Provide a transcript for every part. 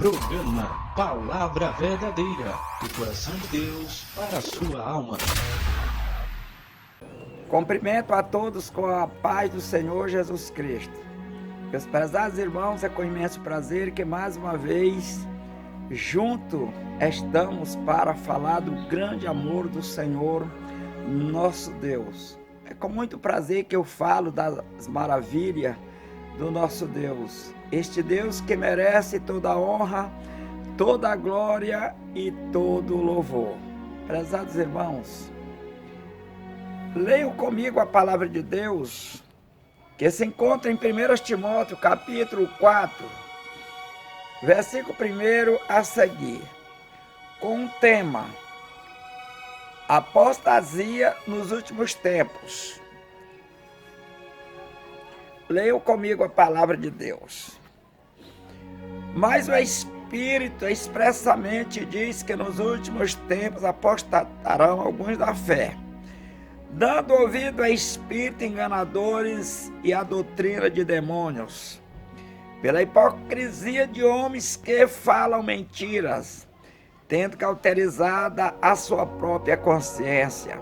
Programa Palavra Verdadeira, do coração de Deus para a sua alma. Cumprimento a todos com a paz do Senhor Jesus Cristo. Meus prezados irmãos, é com imenso prazer que mais uma vez junto estamos para falar do grande amor do Senhor, nosso Deus. É com muito prazer que eu falo das maravilhas do nosso Deus. Este Deus que merece toda a honra, toda a glória e todo o louvor. Prezados irmãos, leiam comigo a palavra de Deus, que se encontra em 1 Timóteo, capítulo 4, versículo 1 a seguir, com o tema Apostasia nos últimos tempos. Leiam comigo a palavra de Deus. Mas o Espírito expressamente diz que nos últimos tempos apostatarão alguns da fé, dando ouvido a espíritos enganadores e a doutrina de demônios, pela hipocrisia de homens que falam mentiras, tendo cauterizada a sua própria consciência,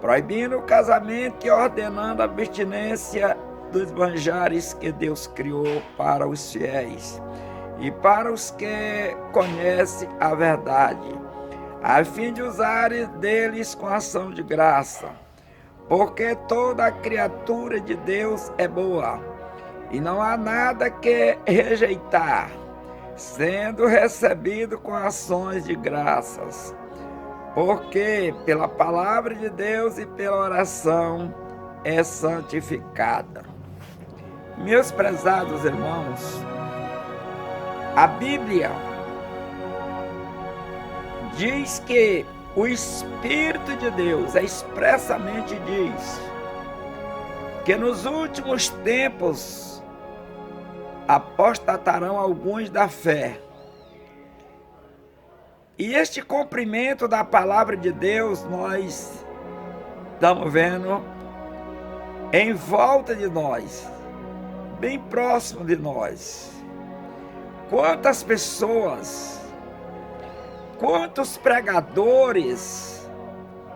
proibindo o casamento e ordenando a abstinência dos manjares que Deus criou para os fiéis e para os que conhecem a verdade, a fim de usarem deles com ação de graça. Porque toda criatura de Deus é boa, e não há nada que rejeitar, sendo recebido com ações de graças. Porque pela palavra de Deus e pela oração é santificada. Meus prezados irmãos, a Bíblia diz que o Espírito de Deus expressamente diz que nos últimos tempos apostatarão alguns da fé. E este cumprimento da palavra de Deus nós estamos vendo em volta de nós, bem próximo de nós. Quantas pessoas, quantos pregadores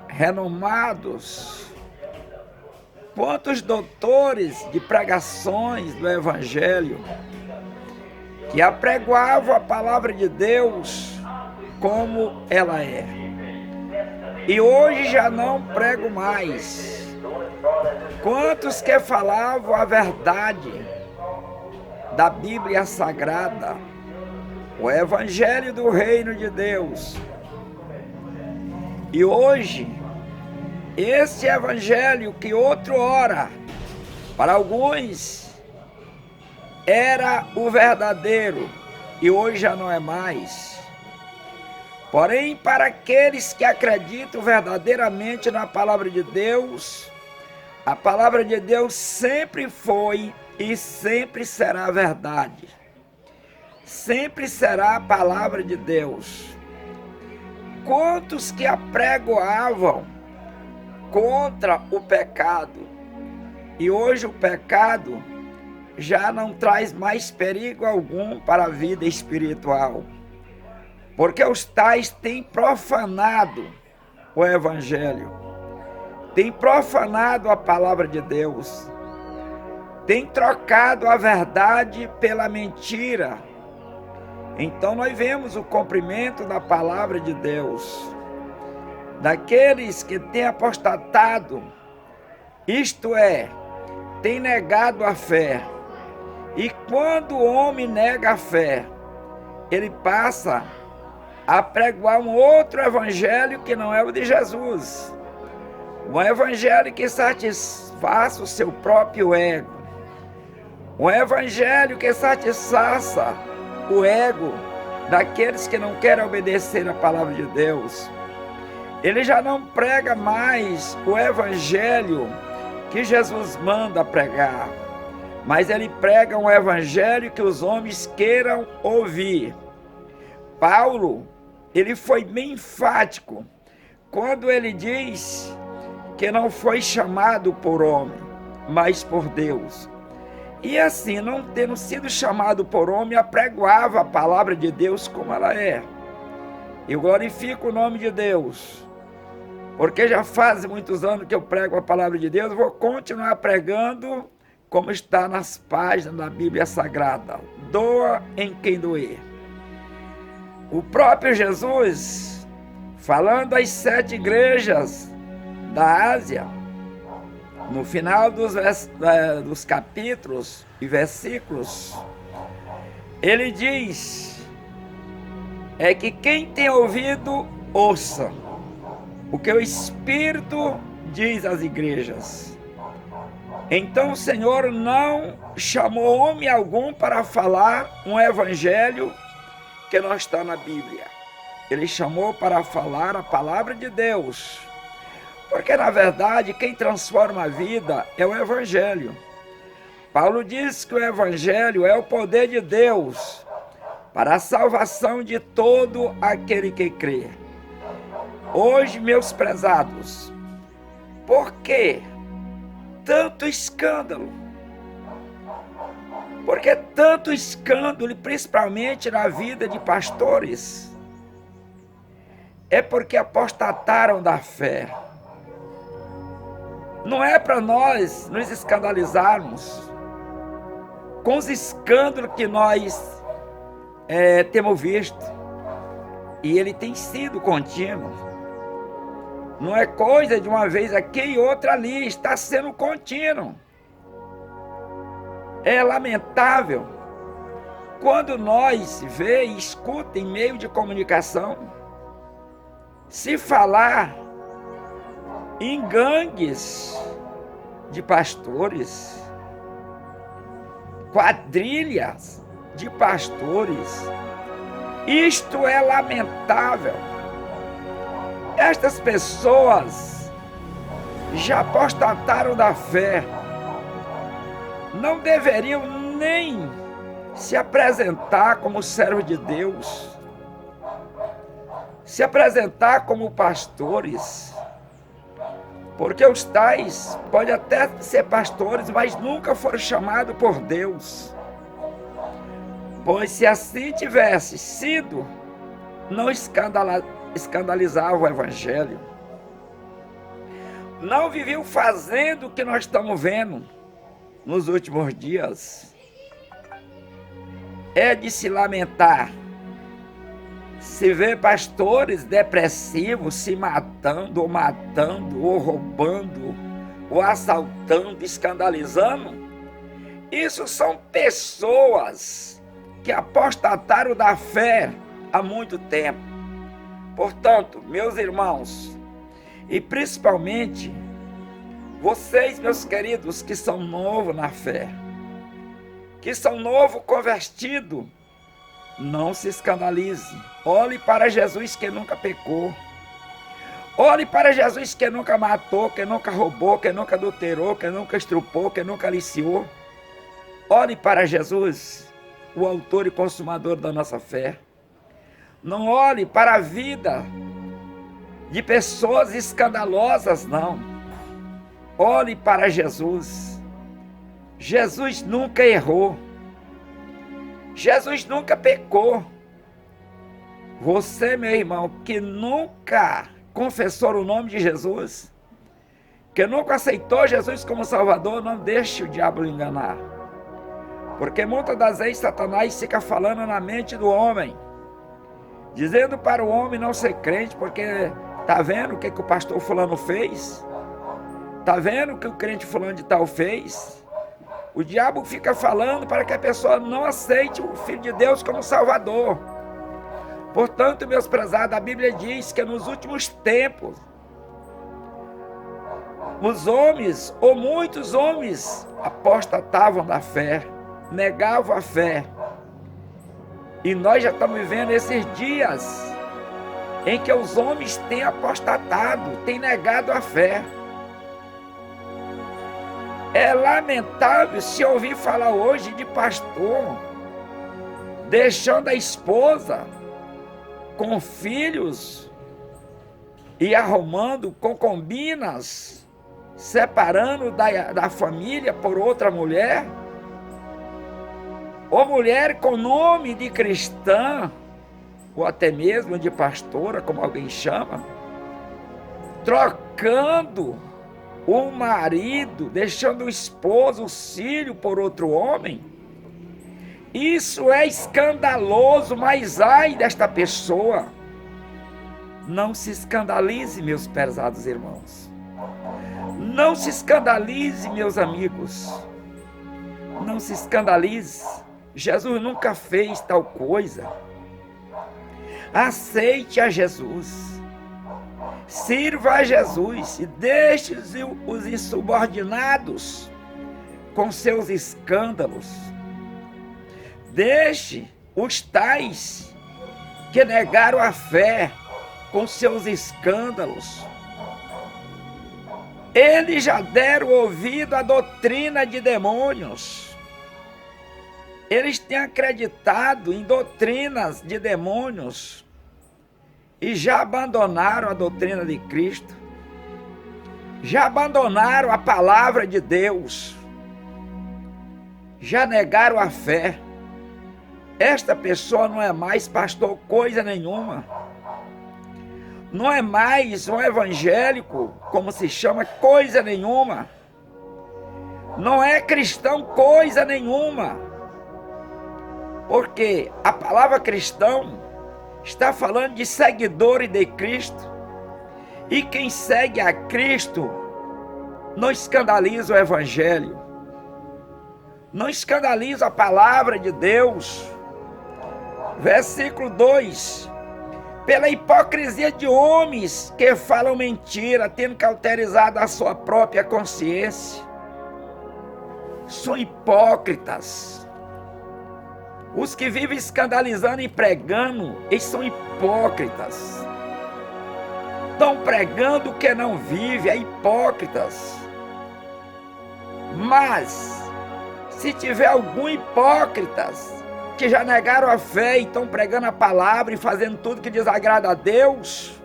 renomados, quantos doutores de pregações do Evangelho que apregoavam a palavra de Deus como ela é. E hoje já não prego mais. Quantos que falavam a verdade da Bíblia Sagrada, o Evangelho do Reino de Deus. E hoje, esse Evangelho que outrora, para alguns, era o verdadeiro, e hoje já não é mais. Porém, para aqueles que acreditam verdadeiramente na palavra de Deus, a palavra de Deus sempre foi e sempre será a verdade. Sempre será a palavra de Deus. Quantos que apregoavam contra o pecado, e hoje o pecado já não traz mais perigo algum para a vida espiritual, porque os tais têm profanado o Evangelho, têm profanado a palavra de Deus, têm trocado a verdade pela mentira. Então nós vemos o cumprimento da palavra de Deus, daqueles que têm apostatado, isto é, têm negado a fé. E quando o homem nega a fé, ele passa a pregoar um outro evangelho que não é o de Jesus, um evangelho que satisfaça o seu próprio ego, um evangelho que satisfaça o ego daqueles que não querem obedecer a palavra de Deus. Ele já não prega mais o evangelho que Jesus manda pregar, mas ele prega um evangelho que os homens queiram ouvir. Paulo, ele foi bem enfático quando ele diz que não foi chamado por homem, mas por Deus. E assim, não tendo sido chamado por homem, apregoava a palavra de Deus como ela é. Eu glorifico o nome de Deus, porque já faz muitos anos que eu prego a palavra de Deus, vou continuar pregando como está nas páginas da Bíblia Sagrada. Doa em quem doer. O próprio Jesus, falando às 7 igrejas da Ásia, no final dos capítulos e versículos, ele diz, que quem tem ouvido, ouça o que o Espírito diz às igrejas. Então o Senhor não chamou homem algum para falar um evangelho que não está na Bíblia. Ele chamou para falar a palavra de Deus. Porque, na verdade, quem transforma a vida é o Evangelho. Paulo diz que o Evangelho é o poder de Deus para a salvação de todo aquele que crê. Hoje, meus prezados, por que tanto escândalo? Por que tanto escândalo, principalmente na vida de pastores? É porque apostataram da fé. Não é para nós nos escandalizarmos com os escândalos que nós temos visto. E ele tem sido contínuo. Não é coisa de uma vez aqui e outra ali, está sendo contínuo. É lamentável quando nós vê e escuta em meio de comunicação se falar em gangues de pastores, quadrilhas de pastores. Isto é lamentável. Estas pessoas já apostataram da fé. Não deveriam nem se apresentar como servo de Deus, se apresentar como pastores. Porque os tais podem até ser pastores, mas nunca foram chamados por Deus. Pois se assim tivesse sido, não escandalizava o Evangelho. Não viviam fazendo o que nós estamos vendo nos últimos dias. É de se lamentar. Se vê pastores depressivos se matando, ou roubando, ou assaltando, escandalizando, isso são pessoas que apostataram da fé há muito tempo. Portanto, meus irmãos, e principalmente vocês, meus queridos, que são novos na fé, que são novo convertido, não se escandalize. Olhe para Jesus que nunca pecou. Olhe para Jesus que nunca matou, que nunca roubou, que nunca adulterou, que nunca estrupou, que nunca aliciou. Olhe para Jesus, o autor e consumador da nossa fé. Não olhe para a vida de pessoas escandalosas, não. Olhe para Jesus. Jesus nunca errou. Jesus nunca pecou. Você, meu irmão, que nunca confessou o nome de Jesus, que nunca aceitou Jesus como Salvador, não deixe o diabo lhe enganar. Porque muitas das vezes Satanás fica falando na mente do homem, dizendo para o homem não ser crente, porque tá vendo o que o pastor fulano fez? Tá vendo o que o crente fulano de tal fez? O diabo fica falando para que a pessoa não aceite o Filho de Deus como Salvador. Portanto, meus prezados, a Bíblia diz que nos últimos tempos, os homens, ou muitos homens, apostatavam da fé, negavam a fé. E nós já estamos vivendo esses dias em que os homens têm apostatado, têm negado a fé. É lamentável se ouvir falar hoje de pastor deixando a esposa com filhos e arrumando concubinas, separando da família por outra mulher. ou mulher com nome de cristã, ou até mesmo de pastora, como alguém chama, trocando o marido, deixando o esposo, o filho por outro homem, isso é escandaloso, mas ai desta pessoa. Não se escandalize, meus prezados irmãos. Não se escandalize, meus amigos. Não se escandalize. Jesus nunca fez tal coisa. Aceite a Jesus. Sirva a Jesus e deixe os insubordinados com seus escândalos. Deixe os tais que negaram a fé com seus escândalos. Eles já deram ouvido à doutrina de demônios. Eles têm acreditado em doutrinas de demônios e já abandonaram a doutrina de Cristo. Já abandonaram a palavra de Deus. Já negaram a fé. Esta pessoa não é mais pastor coisa nenhuma. Não é mais um evangélico, como se chama, coisa nenhuma. Não é cristão coisa nenhuma. Porque a palavra cristão está falando de seguidores de Cristo. E quem segue a Cristo não escandaliza o evangelho. Não escandaliza a palavra de Deus. Versículo 2. Pela hipocrisia de homens que falam mentira, tendo cauterizado a sua própria consciência. São hipócritas. Os que vivem escandalizando e pregando, eles são hipócritas. Estão pregando o que não vive, é hipócritas. Mas, se tiver algum hipócritas que já negaram a fé e estão pregando a palavra e fazendo tudo que desagrada a Deus,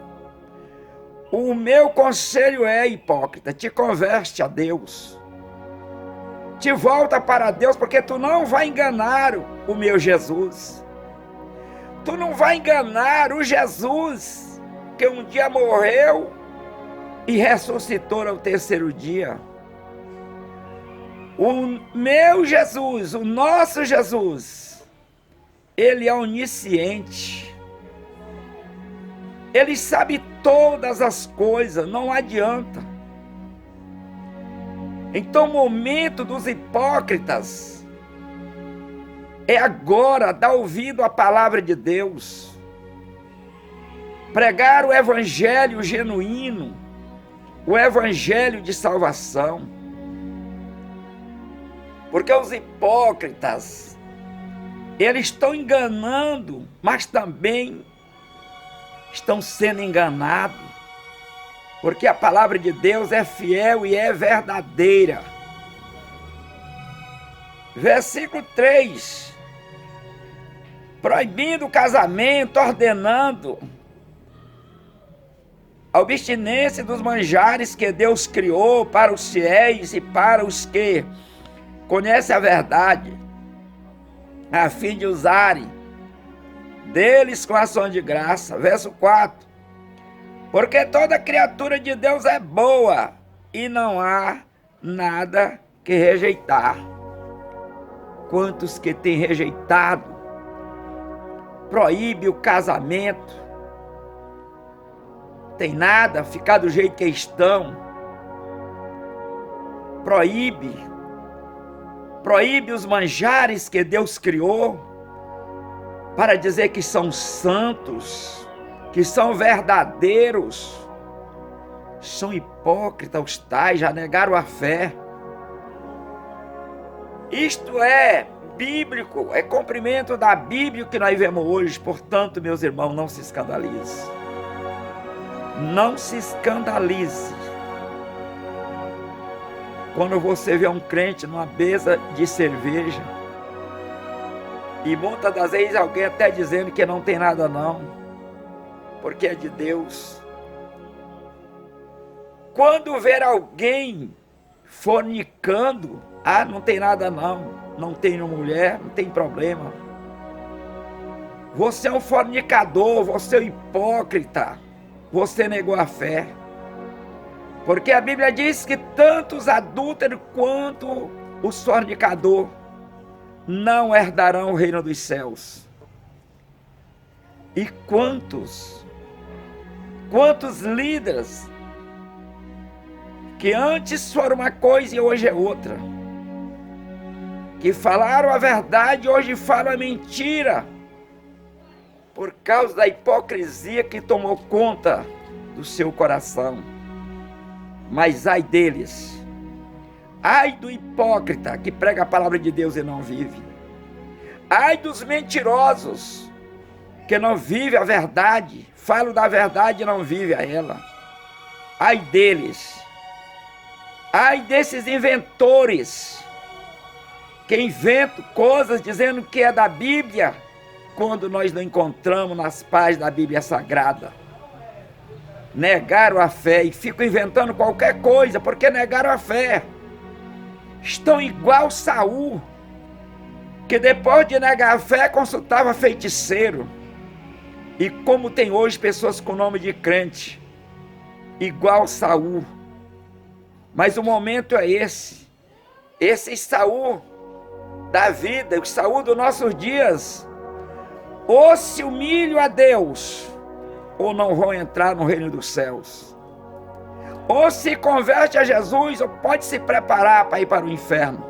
o meu conselho é, hipócrita, te converte a Deus. Te volta para Deus, porque tu não vai enganar o meu Jesus. Tu não vai enganar o Jesus que um dia morreu e ressuscitou ao terceiro dia. O meu Jesus, o nosso Jesus, Ele é onisciente. Ele sabe todas as coisas, não adianta. Então o momento dos hipócritas é agora dar ouvido à palavra de Deus. Pregar o evangelho genuíno, o evangelho de salvação. Porque os hipócritas, eles estão enganando, mas também estão sendo enganados. Porque a palavra de Deus é fiel e é verdadeira. Versículo 3. Proibindo o casamento, ordenando a abstinência dos manjares que Deus criou para os fiéis e para os que conhecem a verdade, a fim de usarem deles com ação de graça. Verso 4. Porque toda criatura de Deus é boa e não há nada que rejeitar. Quantos que têm rejeitado, proíbe o casamento, tem nada, ficar do jeito que estão, proíbe os manjares que Deus criou, para dizer que são santos, que são verdadeiros. São hipócritas os tais, já negaram a fé. Isto é bíblico, é cumprimento da Bíblia que nós vemos hoje. Portanto, meus irmãos, não se escandalize. Não se escandalize quando você vê um crente numa mesa de cerveja e muitas das vezes alguém até dizendo que não tem nada não, porque é de Deus. Quando ver alguém fornicando, não tem nada não, não tem mulher, não tem problema. Você é um fornicador, você é um hipócrita, você negou a fé. Porque a Bíblia diz que tanto os adúlteros quanto os fornicadores não herdarão o reino dos céus. E quantos líderes que antes foram uma coisa e hoje é outra, que falaram a verdade e hoje falam a mentira, por causa da hipocrisia que tomou conta do seu coração. Mas ai deles, ai do hipócrita que prega a palavra de Deus e não vive, ai dos mentirosos que não vivem a verdade, falam da verdade e não vivem a ela. Ai deles, ai desses inventores que inventam coisas dizendo que é da Bíblia, quando nós não encontramos nas páginas da Bíblia Sagrada. Negaram a fé e ficam inventando qualquer coisa, porque negaram a fé. Estão igual Saul, que depois de negar a fé consultava feiticeiro. E como tem hoje pessoas com nome de crente, igual Saul. Mas o momento é esse Saul da vida, o Saul dos nossos dias, ou se humilham a Deus, ou não vão entrar no reino dos céus. Ou se converte a Jesus, ou pode se preparar para ir para o inferno.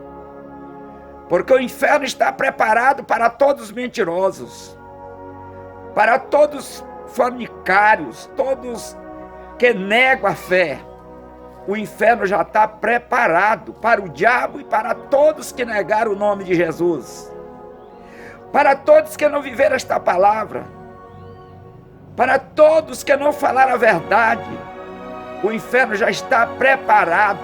Porque o inferno está preparado para todos os mentirosos, para todos os fornicários, todos que negam a fé. O inferno já está preparado para o diabo e para todos que negaram o nome de Jesus. Para todos que não viveram esta palavra. Para todos que não falaram a verdade. O inferno já está preparado.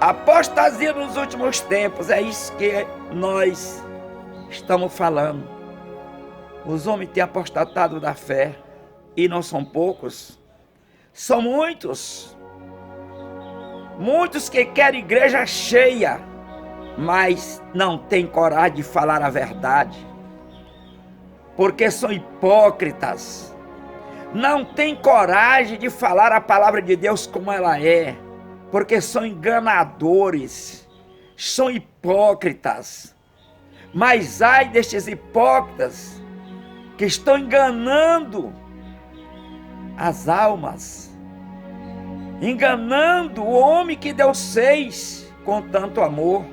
Apostasia nos últimos tempos, é isso que nós estamos falando. Os homens têm apostatado da fé, e não são poucos, são muitos. Muitos que querem igreja cheia, mas não têm coragem de falar a verdade, porque são hipócritas, não têm coragem de falar a palavra de Deus como ela é, porque são enganadores, são hipócritas. Mas ai destes hipócritas que estão enganando as almas, enganando o homem que Deus fez com tanto amor.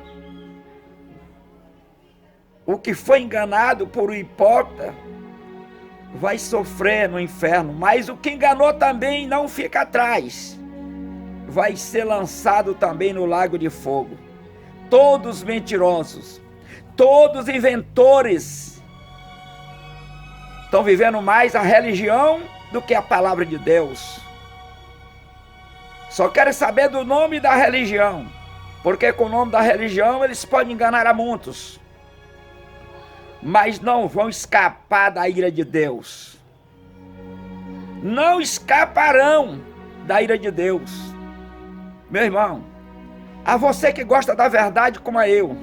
O que foi enganado por um hipócrita vai sofrer no inferno, mas o que enganou também não fica atrás, vai ser lançado também no lago de fogo. Todos mentirosos, todos inventores, estão vivendo mais a religião do que a palavra de Deus. Só querem saber do nome da religião, porque com o nome da religião eles podem enganar a muitos, mas não vão escapar da ira de Deus. Não escaparão da ira de Deus. Meu irmão, a você que gosta da verdade como eu,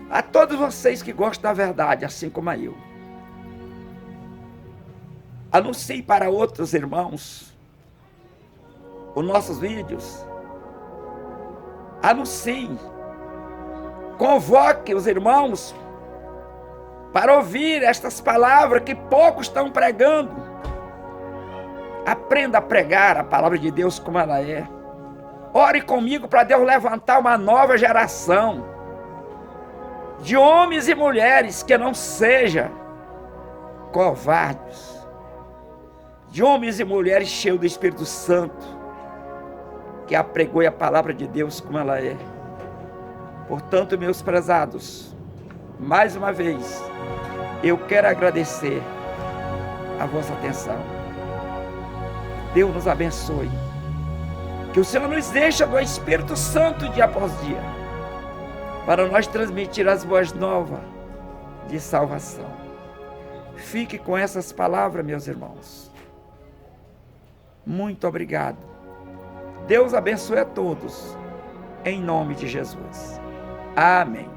a todos vocês que gostam da verdade, assim como eu, anuncie para outros irmãos os nossos vídeos. Anuncie, convoque os irmãos para ouvir estas palavras que poucos estão pregando. Aprenda a pregar a palavra de Deus como ela é. Ore comigo para Deus levantar uma nova geração de homens e mulheres que não sejam covardes, de homens e mulheres cheios do Espírito Santo, que apregoe a palavra de Deus como ela é. Portanto, meus prezados, mais uma vez, eu quero agradecer a vossa atenção. Deus nos abençoe. Que o Senhor nos encha do Espírito Santo dia após dia, para nós transmitir as boas novas de salvação. Fique com essas palavras, meus irmãos. Muito obrigado. Deus abençoe a todos, em nome de Jesus. Amém.